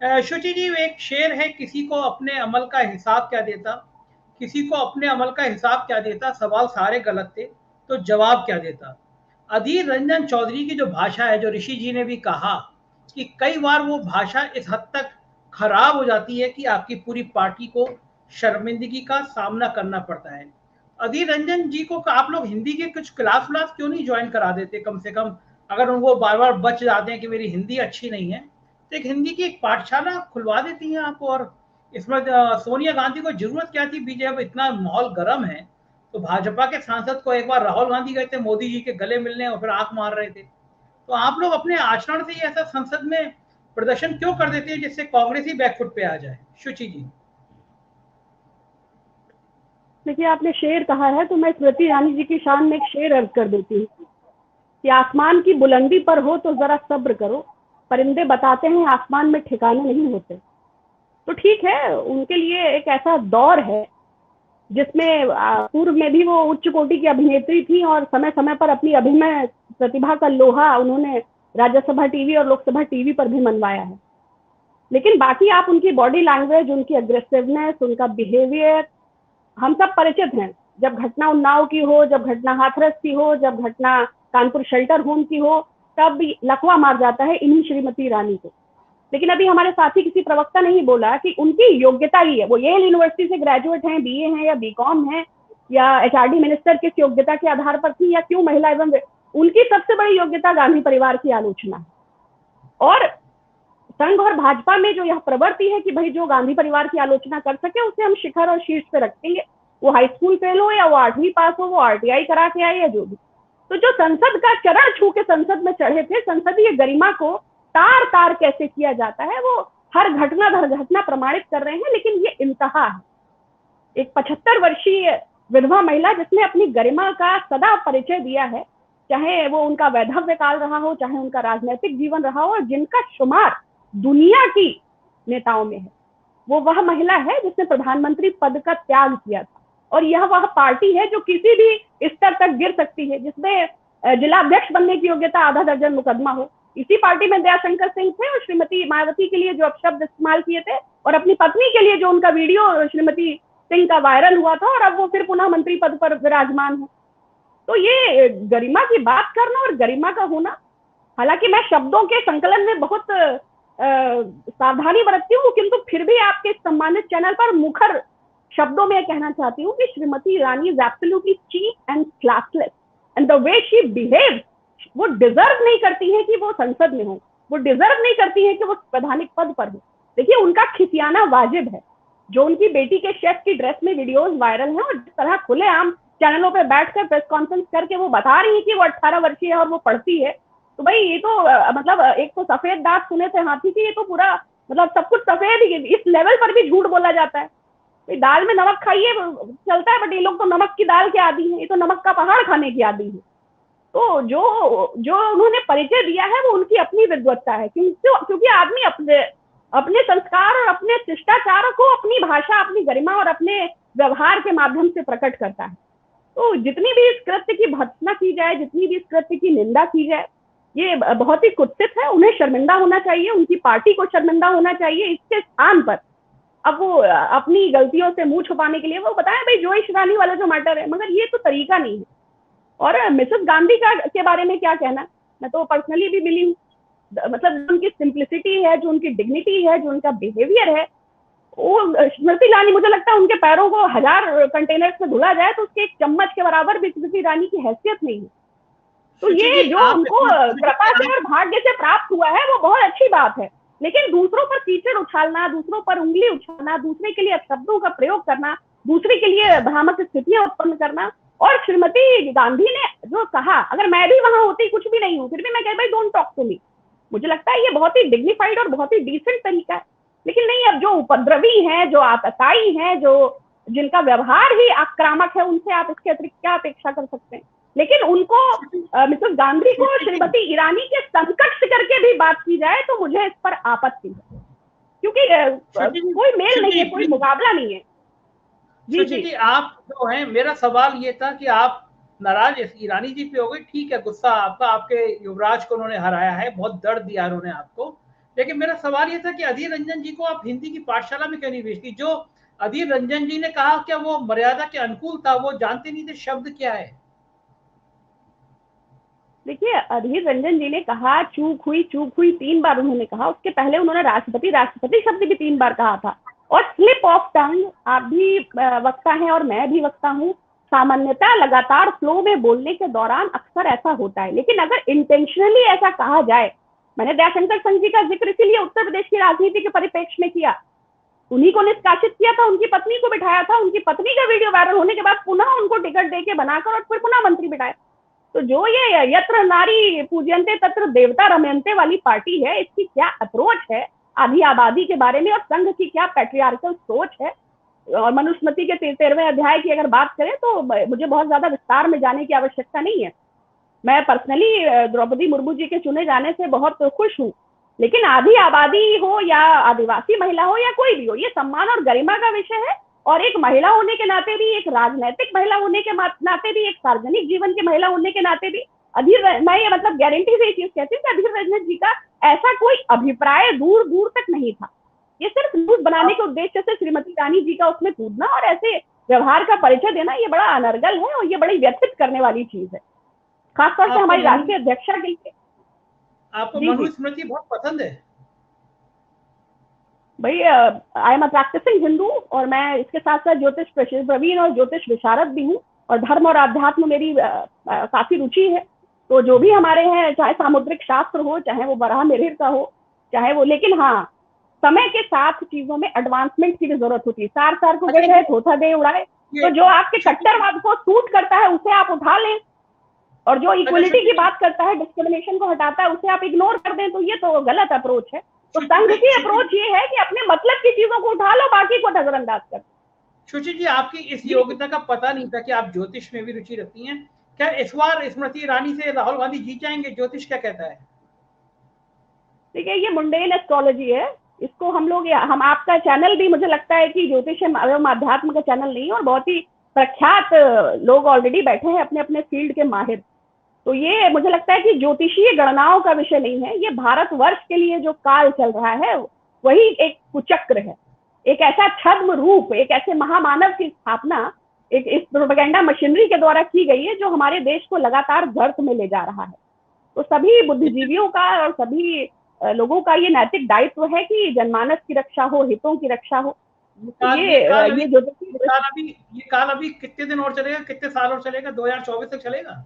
शुचि जी, एक शेर है, किसी को अपने अमल का हिसाब क्या देता, किसी को अपने अमल का हिसाब क्या देता, सवाल सारे गलत थे तो जवाब क्या देता। अधीर रंजन चौधरी की जो भाषा है, जो ऋषि जी ने भी कहा कि कई बार वो भाषा इस हद तक खराब हो जाती है कि आपकी पूरी पार्टी को शर्मिंदगी का सामना करना पड़ता है। अधीर रंजन जी को आप लोग हिंदी के कुछ क्लास व्लास क्यों नहीं ज्वाइन करा देते कम से कम। अगर उनको बार बार बच जाते हैं कि मेरी हिंदी अच्छी नहीं है, तो एक हिंदी की एक पाठशाला खुलवा देती हैं आप। और इसमें सोनिया गांधी को जरूरत क्या थी, बीजेपी अब इतना माहौल गर्म है, तो भाजपा के सांसद को एक बार राहुल गांधी गए थे मोदी जी के गले मिलने और फिर आंख मार रहे थे। तो आप लोग अपने आचरण से ही ऐसा संसद में प्रदर्शन क्यों कर देते हैं जिससे कांग्रेस ही बैकफुट पे आ जाए। शुचि जी। देखिए, आपने शेर कहा है तो मैं स्मृति ईरानी जी की शान में एक शेर अर्ज कर देती हूँ कि आसमान की बुलंदी पर हो तो जरा सब्र करो, परिंदे बताते हैं आसमान में ठिकाने नहीं होते। तो ठीक है, उनके लिए एक ऐसा दौर है जिसमें पूर्व में भी वो उच्च कोटि की अभिनेत्री थी और समय समय पर अपनी अभिनय प्रतिभा का लोहा उन्होंने राज्यसभा टीवी और लोकसभा टीवी पर भी मनवाया है। लेकिन बाकी आप उनकी बॉडी लैंग्वेज, उनकी अग्रेसिवनेस, उनका बिहेवियर हम सब परिचित हैं। जब घटना उन्नाव की हो, जब घटना हाथरस की हो, जब घटना कानपुर शेल्टर होम की हो, तब लकवा मार जाता है इन्हीं श्रीमती ईरानी को। लेकिन अभी हमारे साथी किसी प्रवक्ता ने ही बोला कि उनकी योग्यता ही है, वो येल यूनिवर्सिटी से ग्रेजुएट हैं, बीए हैं या बीकॉम हैं या एचआरडी मिनिस्टर किस योग्यता के आधार पर थी, या क्यों महिला एवं उनकी सबसे बड़ी योग्यता गांधी परिवार की आलोचना है। और संघ और भाजपा में जो यह प्रवृत्ति है कि भाई जो गांधी परिवार की आलोचना कर सके उसे हम शिखर और शीर्ष पे रखेंगे, वो हाई स्कूल फेल हो या वो 8वीं पास हो, वो आरटीआई करा के आए या जो भी। तो जो संसद का चरण छू के संसद में चढ़े थे, संसदीय गरिमा को तार तार कैसे किया जाता है वो हर घटना हर घटना प्रमाणित कर रहे हैं। लेकिन ये इंतहा है। एक 75 वर्षीय विधवा महिला जिसने अपनी गरिमा का सदा परिचय दिया है, चाहे वो उनका वैधव्य काल रहा हो, चाहे उनका राजनीतिक जीवन रहा हो, जिनका शुमार दुनिया की नेताओं में है, वो वह महिला है जिसने प्रधानमंत्री पद का त्याग किया था। और यह वह पार्टी है जो किसी भी स्तर तक गिर सकती है, जिसमें जिलाध्यक्ष बनने की योग्यता आधा दर्जन मुकदमा हो। इसी पार्टी में दयाशंकर सिंह थे और श्रीमती मायावती के लिए जो अपशब्द इस्तेमाल किए थे और अपनी पत्नी के लिए जो उनका वीडियो श्रीमती सिंह का वायरल हुआ था, और अब वो फिर पुनः मंत्री पद पर विराजमान है। तो ये गरिमा की बात करना और गरिमा का होना, हालांकि मैं शब्दों के संकलन में बहुत सावधानी बरतती हूँ, किंतु फिर भी आपके सम्मानित चैनल पर मुखर शब्दों में कहना चाहती हूँ कि Shrimati Irani is absolutely cheap and classless and the way she behave, वो डिजर्व नहीं करती है कि वो संसद में हो, वो डिजर्व नहीं करती है कि वो प्रधानिक पद पर हो। देखिए, उनका खिसियाना वाजिब है। जो उनकी बेटी के शेफ की ड्रेस में वीडियोस वायरल हैं और जिस तरह खुलेआम चैनलों पे बैठकर प्रेस कॉन्फ्रेंस करके वो बता रही है कि वो 18 वर्षीय है और वो पढ़ती है, तो भाई ये तो मतलब एक तो सफेद दांत सुने थे हाथी की, ये तो पूरा मतलब सब कुछ सफेद ही, इस लेवल पर भी झूठ बोला जाता है। दाल में नमक खाइए चलता है, बट ये लोग तो नमक की दाल के आदी हैं, ये तो नमक का पहाड़ खाने की आदी है। तो जो जो उन्होंने परिचय दिया है वो उनकी अपनी विद्वत्ता है, क्योंकि आदमी अपने अपने संस्कार और अपने शिष्टाचार को अपनी भाषा, अपनी गरिमा और अपने व्यवहार के माध्यम से प्रकट करता है। तो जितनी भी इस कृत्य की भर्त्सना की जाए, जितनी भी इस कृत्य की निंदा की जाए, ये बहुत ही कुत्सित है। उन्हें शर्मिंदा होना चाहिए, उनकी पार्टी को शर्मिंदा होना चाहिए। इसके स्थान पर अब वो अपनी गलतियों से मुंह छुपाने के लिए वो बताएं भाई जोइश रानी वाला जो मैटर है, मगर ये तो तरीका नहीं है। और मिसेस गांधी का के बारे में क्या कहना, मैं तो पर्सनली भी मिली हूँ, मतलब उनकी सिंप्लिसिटी है, जो उनकी डिग्निटी है, जो उनका बिहेवियर है, वो स्मृति ईरानी, मुझे लगता है उनके पैरों को 1000 कंटेनर से धुला जाए तो उसके एक चम्मच के बराबर भी स्मृति ईरानी की हैसियत नहीं है। तो ये जो उनको कृपा से और भाग्य से प्राप्त हुआ है वो बहुत अच्छी बात है, लेकिन दूसरों पर कीचड़ उछालना, दूसरों पर उंगली उछालना, दूसरे के लिए शब्दों का प्रयोग करना, दूसरे के लिए भ्रामक स्थितियां उत्पन्न करना। और श्रीमती गांधी ने जो कहा, अगर मैं भी वहां होती, कुछ भी नहीं हूँ, फिर भी मैं कह भाई डोंट टॉक टू मी, मुझे लगता है ये बहुत ही डिग्निफाइड और बहुत ही डिसेंट तरीका है। लेकिन नहीं, अब जो उपद्रवी हैं, जो आतताई हैं, जो जिनका व्यवहार ही आक्रामक है, उनसे आप इसके अतिरिक्त क्या अपेक्षा कर सकते हैं। लेकिन उनको मिसेस गांधी को श्रीमती ईरानी के समकक्ष करके भी बात की जाए तो मुझे इस पर आपत्ति है, क्योंकि कोई मेल नहीं है, कोई मुकाबला नहीं है। जी, आप जो हैं, मेरा सवाल ये था कि आप नाराज ईरानी जी पे हो गए, ठीक है, गुस्सा आपका, आपके युवराज को उन्होंने हराया है, बहुत दर्द दिया उन्होंने आपको, लेकिन मेरा सवाल ये था कि अधीर रंजन जी को आप हिंदी की पाठशाला में क्यों नहीं भेजती? जो अधीर रंजन जी ने कहा क्या वो मर्यादा के अनुकूल था, वो जानते नहीं थे शब्द क्या है। देखिए, अधीर रंजन जी ने कहा चूक हुई 3 बार उन्होंने कहा। उसके पहले उन्होंने राष्ट्रपति राष्ट्रपति शब्द भी 3 बार कहा था। और स्लिप ऑफ टंग, आप भी वक्ता हैं और मैं भी वक्ता हूँ, सामान्यतः लगातार फ्लो में बोलने के दौरान अक्सर ऐसा होता है। लेकिन अगर इंटेंशनली ऐसा कहा जाए, मैंने दयाशंकर संघ जी का जिक्र इसीलिए उत्तर प्रदेश की राजनीति के परिप्रेक्ष्य में किया। उन्हीं को निष्कासित किया था, उनकी पत्नी को बिठाया था, उनकी पत्नी का वीडियो वायरल होने के बाद पुनः उनको टिकट देके बनाकर और फिर पुनः मंत्री बिठाया। तो जो ये यत्र नारी पूजयन्ते तत्र देवता रमयन्ते वाली पार्टी है, इसकी क्या अप्रोच है आधी आबादी के बारे में, और संघ की क्या पैट्रियार्कल सोच है। और मनुस्मृति के 13वें अध्याय की अगर बात करें तो मुझे बहुत ज्यादा विस्तार में जाने की आवश्यकता नहीं है। मैं पर्सनली द्रौपदी मुर्मू जी के चुने जाने से बहुत खुश हूँ। लेकिन आधी आबादी हो या आदिवासी महिला हो या कोई भी हो, ये सम्मान और गरिमा का विषय है। और एक महिला होने के नाते भी, एक राजनैतिक महिला होने के नाते भी, एक सार्वजनिक जीवन की महिला होने के नाते भी मैं ये मतलब गारंटी से ये चीज कहती हूँ कि अधीर रंजन जी का ऐसा कोई अभिप्राय दूर दूर तक नहीं था। ये सिर्फ न्यूज बनाने के उद्देश्य से श्रीमती रानी जी का उसमें कूदना और ऐसे व्यवहार का परिचय देना, ये बड़ा अनर्गल है और ये बड़ी व्यथित करने वाली चीज है, खासतौर से हमारी राष्ट्रीय अध्यक्षा के लिए। आपको मनुस्मृति बहुत पसंद है? भाई, I am a practicing Hindu और मैं इसके साथ साथ ज्योतिष प्रवीण और ज्योतिष विशारद भी हूँ, और धर्म और अध्यात्म मेरी काफी रुचि है। तो जो भी हमारे हैं, चाहे सामुद्रिक शास्त्र हो, चाहे वो बराह मिहिर का हो, चाहे वो, लेकिन हाँ, समय के साथ चीजों में एडवांसमेंट की भी जरूरत होती है। सार को गए है थोथा दे उड़ाए। तो जो आपके कट्टरवाद को सूट करता है उसे आप उठा लें, और जो इक्वलिटी की बात करता है, डिस्क्रिमिनेशन को हटाता है, उसे आप इग्नोर कर दें। तो ये तो गलत अप्रोच है। तो संघ की अप्रोच ये है कि अपने मतलब की चीजों को उठा लो, बाकी को नजरअंदाज कर। सुचि जी, आपकी इस योग्यता का पता नहीं था कि आप ज्योतिष में भी रुचि रखती हैं। क्या इस बार स्मृति ईरानी से राहुल गांधी जीत जाएंगे? ज्योतिष क्या कहता है? देखिए, ये मुंडेन एस्ट्रोलॉजी है। इसको हम आपका चैनल भी मुझे लगता है कि ज्योतिष एवं अध्यात्म का चैनल नहीं है, और बहुत ही प्रख्यात लोग ऑलरेडी बैठे हैं अपने अपने फील्ड के माहिर। तो ये मुझे लगता है कि ज्योतिषीय गणनाओं का विषय नहीं है। ये भारतवर्ष के लिए जो काल चल रहा है वही एक कुचक्र है, एक ऐसा छद्म रूप, एक ऐसे महामानव की स्थापना एक इस प्रोपेगेंडा मशीनरी के द्वारा की गई है, जो हमारे देश को लगातार गर्त में ले जा रहा है। तो सभी बुद्धिजीवियों का और सभी लोगों का ये नैतिक दायित्व है कि जनमानस की रक्षा हो, हितों की रक्षा हो। ये काल अभी कितने दिन और चलेगा, कितने साल और चलेगा? 2024 तक चलेगा?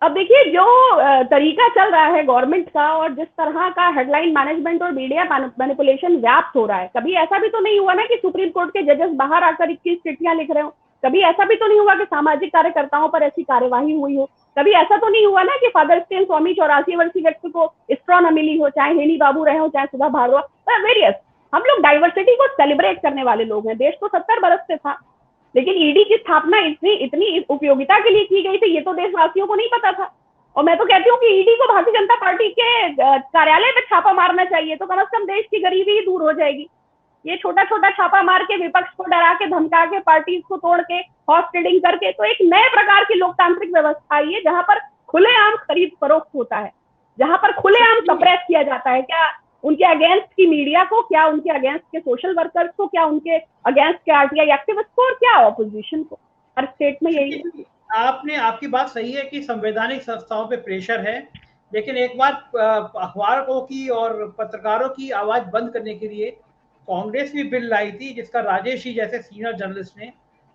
अब देखिए, जो तरीका चल रहा है गवर्नमेंट का और जिस तरह का हेडलाइन मैनेजमेंट और मीडिया मैनिपुलेशन व्याप्त हो रहा है, कभी ऐसा भी तो नहीं हुआ ना कि सुप्रीम कोर्ट के जजेस बाहर आकर 21 चिट्ठियां लिख रहे हो। कभी ऐसा भी तो नहीं हुआ कि सामाजिक कार्यकर्ताओं पर ऐसी कार्यवाही हुई हो। कभी ऐसा तो नहीं हुआ ना कि फादर स्टेन स्वामी 84 वर्षीय व्यक्ति को स्ट्रॉ न मिली हो, चाहे हेनी बाबू रहे हो, चाहे सुधा भारद्वाज, वेरियस। हम लोग डाइवर्सिटी को सेलिब्रेट करने वाले लोग हैं। देश तो 70 बरस से था, लेकिन ईडी की स्थापना इतनी उपयोगिता के लिए की गई थी, ये तो देशवासियों को नहीं पता था। और मैं तो कहती हूँ कि ईडी को भारतीय जनता पार्टी के कार्यालय पे छापा मारना चाहिए, तो कम से कम देश की गरीबी ही दूर हो जाएगी। ये छोटा छोटा छापा मार के, विपक्ष को डरा के, धमका के, पार्टी को तोड़ के, हॉर्स ट्रेडिंग करके, तो एक नए प्रकार की लोकतांत्रिक व्यवस्था आई है जहां पर खुलेआम खरीद फरोख्त होता है, जहां पर खुलेआम सप्रेस किया जाता है। क्या उनके अगेंस्ट की मीडिया को, क्या उनके अगेंस्ट के सोशल वर्कर्स को, क्या उनके अगेंस्ट के आरटीआई एक्टिविस्ट को, और क्या ऑपोजिशन को। हर स्टेट में यही है। आपकी बात सही है कि संवैधानिक संस्थाओं पे प्रेशर है, लेकिन एक बार अखबारों की और पत्रकारों की आवाज बंद करने के लिए कांग्रेस भी बिल लाई थी, जिसका राजेश जी जैसे सीनियर जर्नलिस्ट ने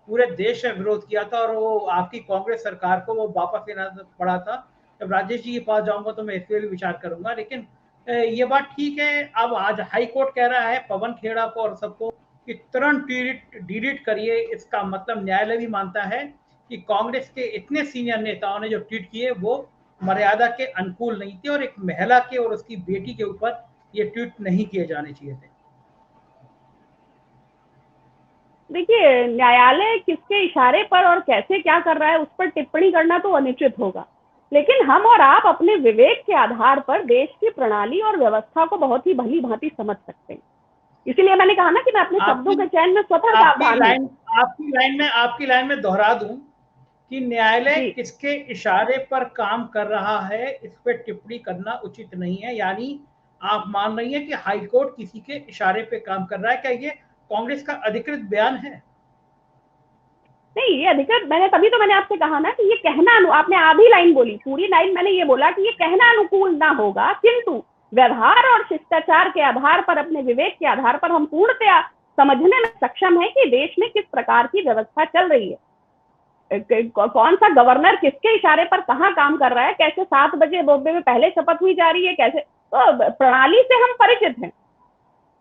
पूरे देश में विरोध किया था, और वो आपकी कांग्रेस सरकार को वो वापस लेना पड़ा था। जब राजेश जी के पास जाऊंगा तो मैं इस पर भी विचार करूंगा। लेकिन ये बात ठीक है, अब आज हाई कोर्ट कह रहा है पवन खेड़ा को और सबको कि तुरंत डिलीट करिए। इसका मतलब न्यायालय भी मानता है कि कांग्रेस के इतने सीनियर नेताओं ने जो ट्वीट किए वो मर्यादा के अनुकूल नहीं थे, और एक महिला के और उसकी बेटी के ऊपर ये ट्वीट नहीं किए जाने चाहिए थे। देखिए, न्यायालय किसके इशारे पर और कैसे क्या कर रहा है उस पर टिप्पणी करना तो अनुचित होगा, लेकिन हम और आप अपने विवेक के आधार पर देश की प्रणाली और व्यवस्था को बहुत ही भली भांति समझ सकते हैं। इसीलिए मैंने कहा ना कि मैं अपने शब्दों के चयन में स्वतः सावधान हूं। आपकी लाइन में दोहरा दूं कि न्यायालय जी किसके इशारे पर काम कर रहा है इस पर टिप्पणी करना उचित नहीं है। यानी आप मान रही हैं कि हाईकोर्ट किसी के इशारे पे काम कर रहा है, क्या ये कांग्रेस का अधिकृत बयान है? नहीं, ये अधिकृत, मैंने तभी तो मैंने आपसे कहा ना कि ये कहना आपने आधी लाइन बोली, पूरी लाइन मैंने ये बोला कि ये कहना अनुकूल ना होगा, किंतु व्यवहार और शिष्टाचार के आधार पर, अपने विवेक के आधार पर हम पूर्णतया समझने में सक्षम है कि देश में किस प्रकार की व्यवस्था चल रही है, कौन सा गवर्नर किसके इशारे पर कहाँ काम कर रहा है, कैसे 7 बजे बॉम्बे में पहले शपथ हुई जा रही है, कैसे, तो प्रणाली से हम परिचित हैं,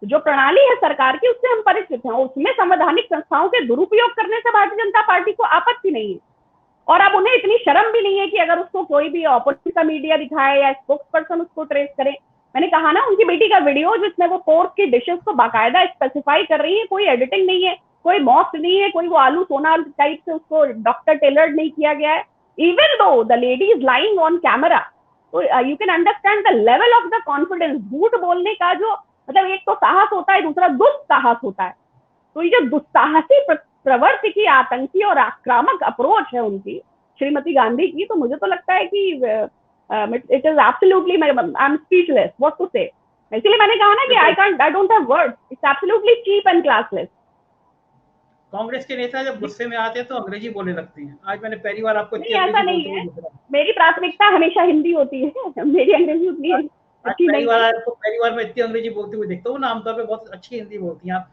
जो प्रणाली है सरकार की उससे हम परिचित हैं, उसमें संवैधानिक संस्थाओं के दुरुपयोग करने से भारतीय जनता पार्टी को आपत्ति नहीं है। और अब उन्हें इतनी शर्म भी नहीं है कि अगर उसको कोई भी ऑपोजिशन का मीडिया दिखाए या स्पोक्स पर्सन उसको ट्रेस करे। मैंने कहा ना, उनकी बेटी का वीडियो जिसमें वो पोर्क की डिशेस को बाकायदा स्पेसिफाई कर रही है, कोई एडिटिंग नहीं है, कोई मॉक्स नहीं है, कोई वो आलू सोना टाइप से उसको डॉक्टर टेलर्ड नहीं किया गया है, even though the lady is lying on camera. तो you can understand the level of the confidence. झूठ बोलने का जो मतलब, एक तो साहस होता है, दूसरा दुस्साहस होता है। तो ये जो दुस्साहसी प्रवृत्ति की, आतंकी और आक्रामक अप्रोच है उनकी, श्रीमती गांधी की, तो मुझे तो लगता है कि it is absolutely, I am speechless what to say. इसलिए मैंने कहा ना कि I don't have words, it's absolutely cheap and classless. Congress के नेता जब गुस्से में आते हैं तो अंग्रेजी बोलने लगते हैं। आज मैंने पहली बार आपको नहीं, इतनी ऐसा अंग्रेजी नहीं बोलते हुए है, देख रहा हूं। मेरी प्राथमिकता हमेशा हिंदी होती है, मेरी अंग्रेजी उतनी आज अच्छी नहीं है। पहली बार मैं इतनी अंग्रेजी बोलते हुए देखता हूँ ना, आमतौर पे बहुत अच्छी हिंदी बोलती हैं आप।